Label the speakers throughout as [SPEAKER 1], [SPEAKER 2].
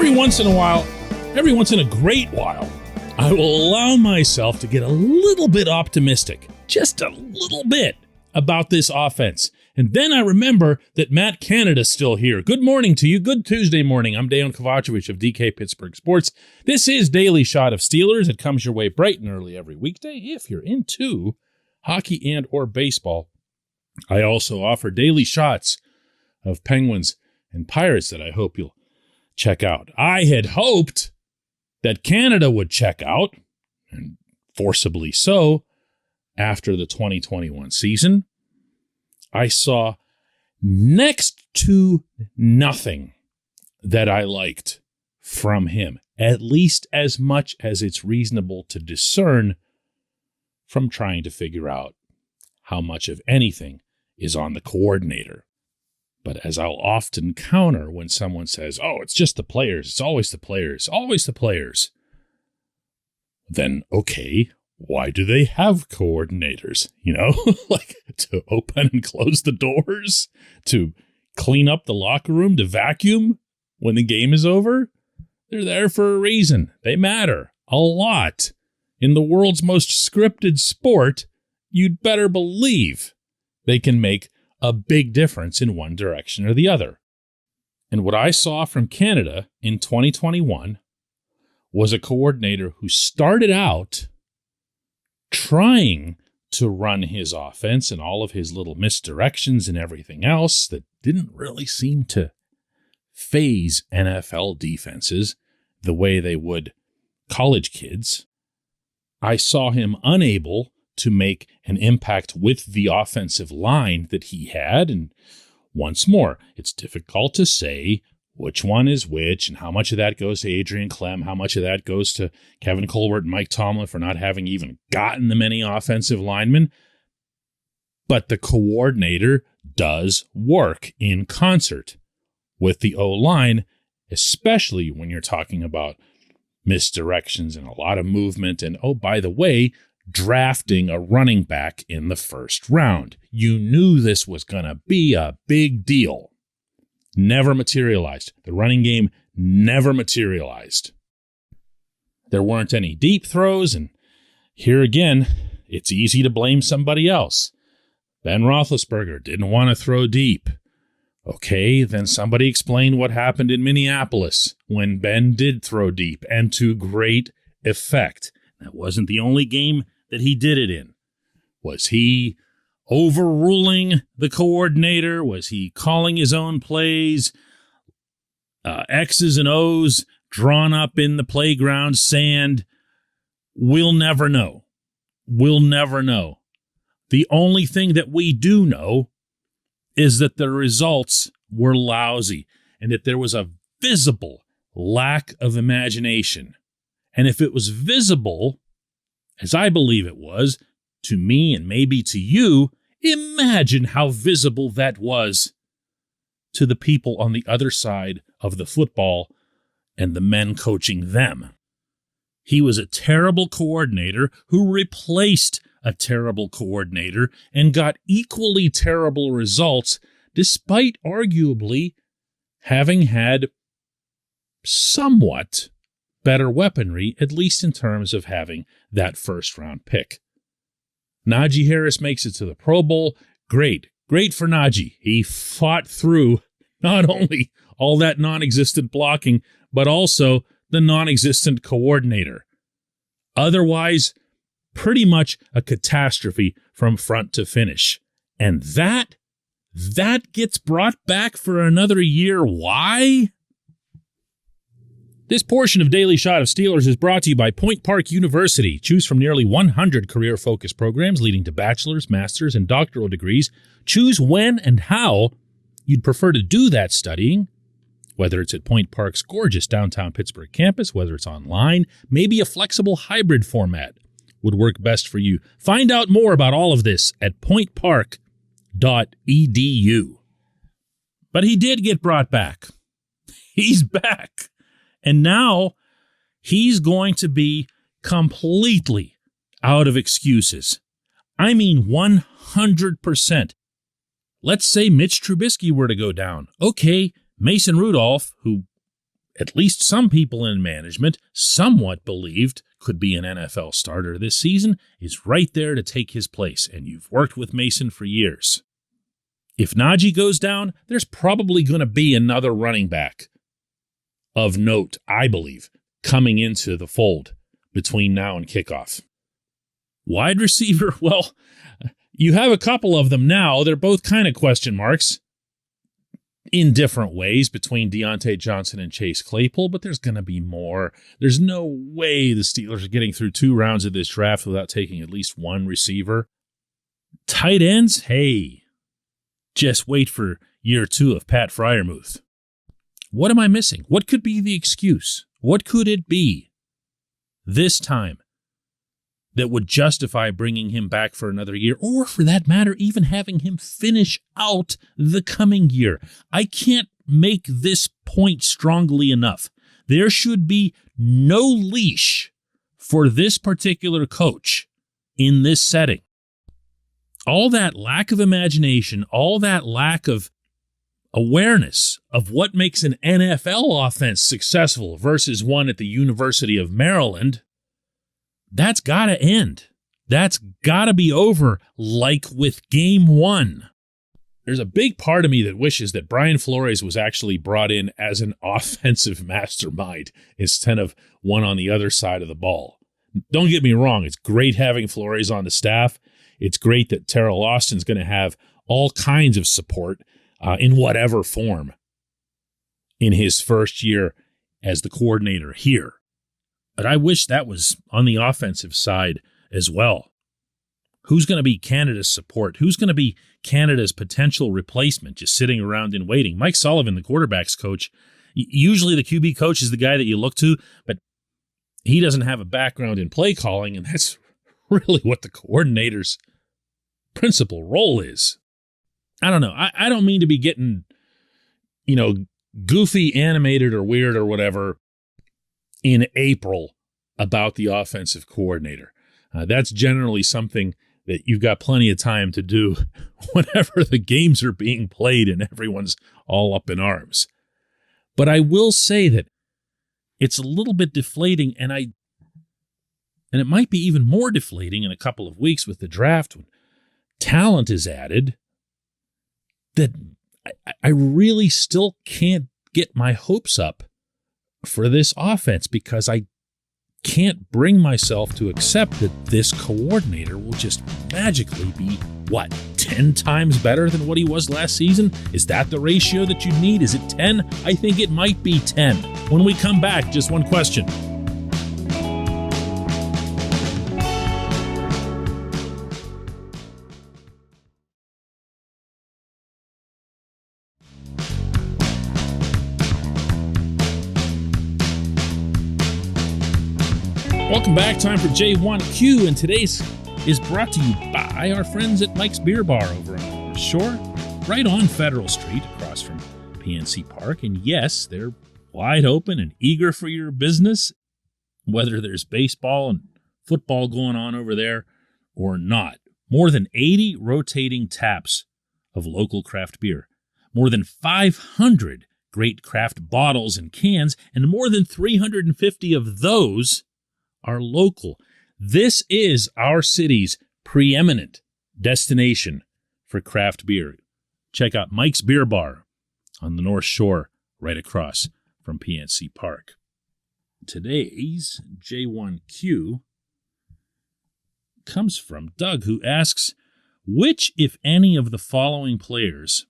[SPEAKER 1] every once in a great while, I will allow myself to get a little bit optimistic, just a little bit, about this offense. And then I remember that Matt Canada's still here. Good morning to you. Good Tuesday morning. I'm Dejan Kovacevic of DK Pittsburgh Sports. This is Daily Shot of Steelers. It comes your way bright and early every weekday if you're into hockey and or baseball. I also offer daily shots of Penguins and Pirates that I hope you'll check out. I had hoped that Canada would check out, and forcibly so, after the 2021 season. I saw next to nothing that I liked from him, at least as much as it's reasonable to discern from trying to figure out how much of anything is on the coordinator. But as I'll often counter when someone says, oh, it's just the players, it's always the players, always the players, then okay, why do they have coordinators? Like to open and close the doors, to clean up the locker room, to vacuum when the game is over? They're there for a reason. They matter a lot. In the world's most scripted sport, you'd better believe they can make a big difference in one direction or the other. And what I saw from Canada in 2021 was a coordinator who started out trying to run his offense and all of his little misdirections and everything else that didn't really seem to phase NFL defenses the way they would college kids. I saw him unable to make an impact with the offensive line that he had. And once more, it's difficult to say which one is which and how much of that goes to Adrian Clem, how much of that goes to Kevin Colbert and Mike Tomlin for not having even gotten the many offensive linemen. But the coordinator does work in concert with the O-line, especially when you're talking about misdirections and a lot of movement. And oh, by the way, drafting a running back in the first round. You knew this was going to be a big deal. Never materialized. The running game never materialized. There weren't any deep throws, and here again, it's easy to blame somebody else. Ben Roethlisberger didn't want to throw deep. Okay, then somebody explain what happened in Minneapolis when Ben did throw deep, and to great effect. That wasn't the only game that he did it in. Was he overruling the coordinator? Was he calling his own plays? X's and O's drawn up in the playground sand? We'll never know. We'll never know. The only thing that we do know is that the results were lousy and that there was a visible lack of imagination. And if it was visible, as I believe it was, to me and maybe to you, imagine how visible that was to the people on the other side of the football and the men coaching them. He was a terrible coordinator who replaced a terrible coordinator and got equally terrible results despite arguably having had somewhat better weaponry, at least in terms of having that first-round pick. Najee Harris makes it to the Pro Bowl. Great. Great for Najee. He fought through not only all that non-existent blocking, but also the non-existent coordinator. Otherwise, pretty much a catastrophe from front to finish. And that gets brought back for another year. Why? This portion of Daily Shot of Steelers is brought to you by Point Park University. Choose from nearly 100 career-focused programs leading to bachelor's, master's, and doctoral degrees. Choose when and how you'd prefer to do that studying, whether it's at Point Park's gorgeous downtown Pittsburgh campus, whether it's online, maybe a flexible hybrid format would work best for you. Find out more about all of this at pointpark.edu. But he did get brought back. He's back. And now he's going to be completely out of excuses. I mean 100%. Let's say Mitch Trubisky were to go down. Okay, Mason Rudolph, who at least some people in management somewhat believed could be an NFL starter this season, is right there to take his place, and you've worked with Mason for years. If Najee goes down, there's probably going to be another running back of note, I believe, coming into the fold between now and kickoff. Wide receiver, well, you have a couple of them now. They're both kind of question marks in different ways between Deontay Johnson and Chase Claypool, but there's going to be more. There's no way the Steelers are getting through 2 rounds of this draft without taking at least one receiver. Tight ends, hey, just wait for year 2 of Pat Freiermuth. What am I missing? What could be the excuse? What could it be this time that would justify bringing him back for another year, or for that matter, even having him finish out the coming year? I can't make this point strongly enough. There should be no leash for this particular coach in this setting. All that lack of imagination, all that lack of awareness of what makes an NFL offense successful versus one at the University of Maryland, that's got to end. That's got to be over, like with game 1. There's a big part of me that wishes that Brian Flores was actually brought in as an offensive mastermind instead of one on the other side of the ball. Don't get me wrong. It's great having Flores on the staff. It's great that Terrell Austin's going to have all kinds of support in whatever form in his first year as the coordinator here. But I wish that was on the offensive side as well. Who's going to be Canada's support? Who's going to be Canada's potential replacement just sitting around and waiting? Mike Sullivan, the quarterback's coach, usually the QB coach is the guy that you look to, but he doesn't have a background in play calling, and that's really what the coordinator's principal role is. I don't know. I don't mean to be getting, goofy, animated, or weird or whatever in April about the offensive coordinator. That's generally something that you've got plenty of time to do whenever the games are being played and everyone's all up in arms. But I will say that it's a little bit deflating, and it might be even more deflating in a couple of weeks with the draft when talent is added, that I really still can't get my hopes up for this offense, because I can't bring myself to accept that this coordinator will just magically be, 10 times better than what he was last season? Is that the ratio that you need? Is it 10? I think it might be 10. When we come back, just one question. Welcome back. Time for J1Q, and today's is brought to you by our friends at Mike's Beer Bar over on the North Shore, right on Federal Street, across from PNC Park. And yes, they're wide open and eager for your business, whether there's baseball and football going on over there or not. More than 80 rotating taps of local craft beer, more than 500 great craft bottles and cans, and more than 350 of those are local. This is our city's preeminent destination for craft beer. Check out Mike's Beer Bar on the North Shore, right across from PNC Park. Today's J1Q comes from Doug, who asks, which, if any, of the following players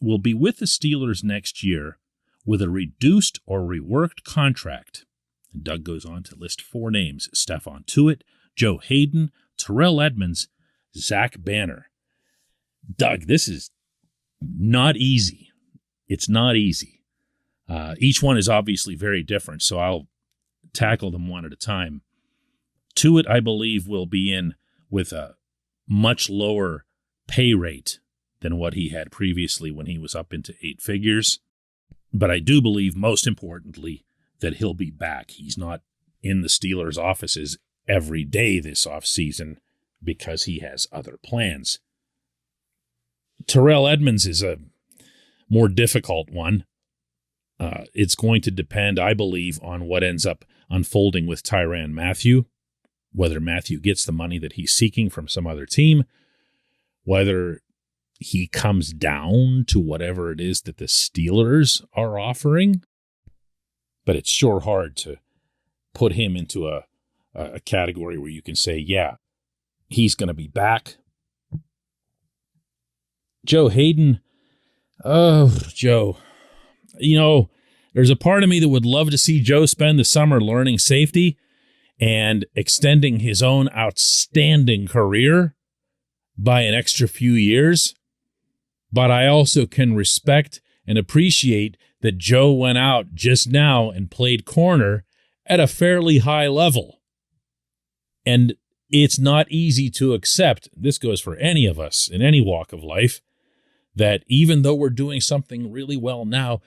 [SPEAKER 1] will be with the Steelers next year with a reduced or reworked contract? And Doug goes on to list 4 names: Stephon Tuitt, Joe Hayden, Terrell Edmonds, Zach Banner. Doug, this is not easy. It's not easy. Each one is obviously very different, so I'll tackle them one at a time. Tuitt, I believe, will be in with a much lower pay rate than what he had previously when he was up into 8 figures. But I do believe, most importantly, that he'll be back. He's not in the Steelers' offices every day this offseason because he has other plans. Terrell Edmonds is a more difficult one. It's going to depend, I believe, on what ends up unfolding with Tyrann Mathieu, whether Mathieu gets the money that he's seeking from some other team, whether he comes down to whatever it is that the Steelers are offering. But it's sure hard to put him into a category where you can say, yeah, he's going to be back. Joe Hayden. Oh, Joe. There's a part of me that would love to see Joe spend the summer learning safety and extending his own outstanding career by an extra few years. But I also can respect and appreciate that Joe went out just now and played corner at a fairly high level. And it's not easy to accept, this goes for any of us in any walk of life, that even though we're doing something really well now,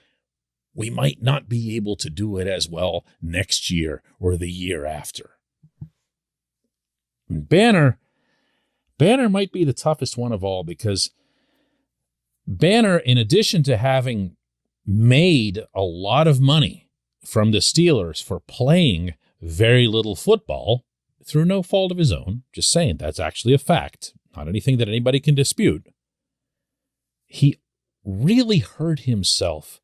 [SPEAKER 1] we might not be able to do it as well next year or the year after. Banner might be the toughest one of all, because Banner, in addition to having made a lot of money from the Steelers for playing very little football through no fault of his own, just saying that's actually a fact, not anything that anybody can dispute, he really hurt himself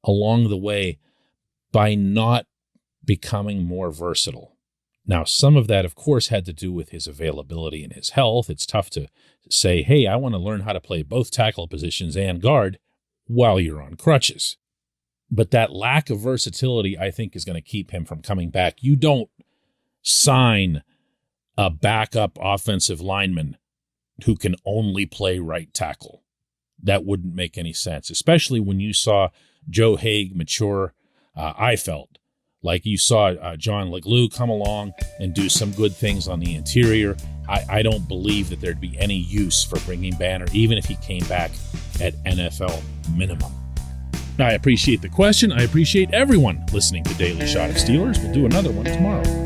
[SPEAKER 1] along the way by not becoming more versatile. Now, some of that, of course, had to do with his availability and his health. It's tough to say, hey, I want to learn how to play both tackle positions and guard while you're on crutches. But that lack of versatility, I think, is going to keep him from coming back. You don't sign a backup offensive lineman who can only play right tackle. That wouldn't make any sense, especially when you saw Joe Haig mature. I felt like you saw John Leglue come along and do some good things on the interior. I don't believe that there'd be any use for bringing Banner, even if he came back at NFL minimum. I appreciate the question. I appreciate everyone listening to Daily Shot of Steelers. We'll do another one tomorrow.